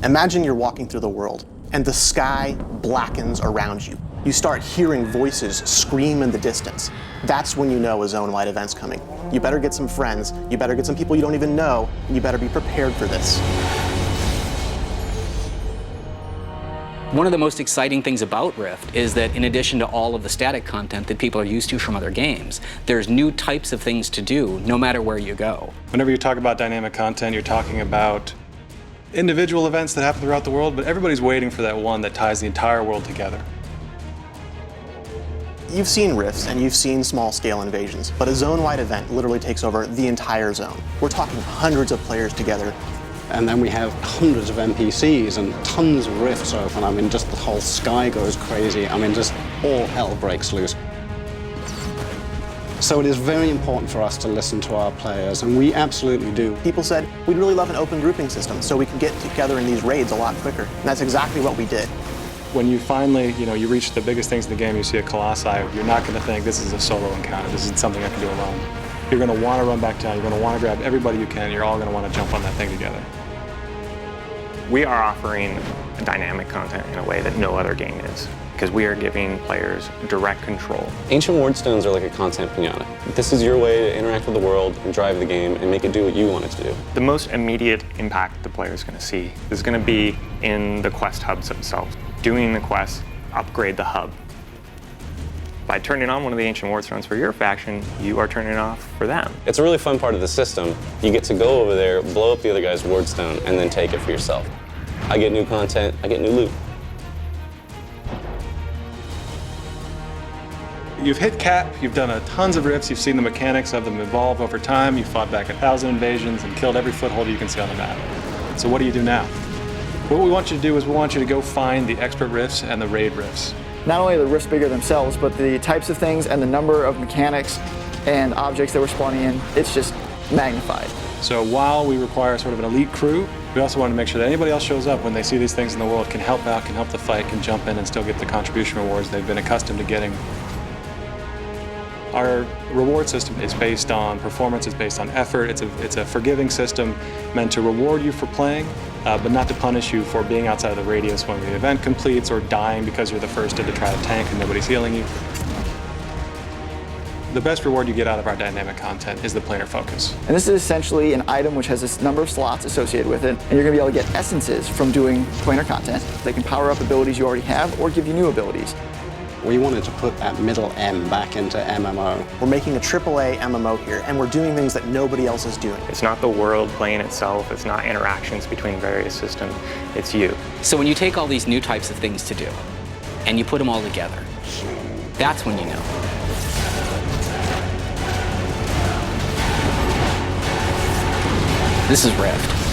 Imagine you're walking through the world and the sky blackens around you. You start hearing voices scream in the distance. That's when you know a zone-wide event's coming. You better get some friends, you better get some people you don't even know, and you better be prepared for this. One of the most exciting things about Rift is that in addition to all of the static content that people are used to from other games, there's new types of things to do no matter where you go. Whenever you talk about dynamic content, you're talking about individual events that happen throughout the world, but everybody's waiting for that one that ties the entire world together. You've seen rifts and you've seen small-scale invasions, but a zone-wide event literally takes over the entire zone. We're talking hundreds of players together. And then we have hundreds of NPCs and tons of rifts open. I mean, just the whole sky goes crazy. I mean, just all hell breaks loose. So it is very important for us to listen to our players, and we absolutely do. People said, we'd really love an open grouping system so we can get together in these raids a lot quicker. And that's exactly what we did. When you finally, you reach the biggest things in the game, you see a Colossi, you're not going to think this is a solo encounter, this is something I can do alone. You're going to want to run back down, you're going to want to grab everybody you can, you're all going to want to jump on that thing together. We are offering dynamic content in a way that no other game is, because we are giving players direct control. Ancient wordstones are like a content pinata. This is your way to interact with the world and drive the game and make it do what you want it to do. The most immediate impact the player is going to see is going to be in the quest hubs themselves. Doing the quest, upgrade the hub. By turning on one of the ancient wardstones for your faction, you are turning it off for them. It's a really fun part of the system. You get to go over there, blow up the other guy's wardstone, and then take it for yourself. I get new content, I get new loot. You've hit cap, you've done tons of rifts, you've seen the mechanics of them evolve over time, you've fought back 1,000 invasions and killed every foothold you can see on the map. So what do you do now? What we want you to do is we want you to go find the expert rifts and the raid rifts. Not only are the rifts bigger themselves, but the types of things and the number of mechanics and objects that we're spawning in, it's just magnified. So while we require sort of an elite crew, we also want to make sure that anybody else shows up when they see these things in the world, can help out, can help the fight, can jump in and still get the contribution rewards they've been accustomed to getting. Our reward system is based on performance, it's based on effort, it's a forgiving system meant to reward you for playing, but not to punish you for being outside of the radius when the event completes or dying because you're the first to try to tank and nobody's healing you. The best reward you get out of our dynamic content is the planar focus. And this is essentially an item which has this number of slots associated with it, and you're going to be able to get essences from doing planar content. They can power up abilities you already have or give you new abilities. We wanted to put that middle M back into MMO. We're making a AAA MMO here, and we're doing things that nobody else is doing. It's not the world playing itself, it's not interactions between various systems, it's you. So when you take all these new types of things to do, and you put them all together, that's when you know. This is Rift.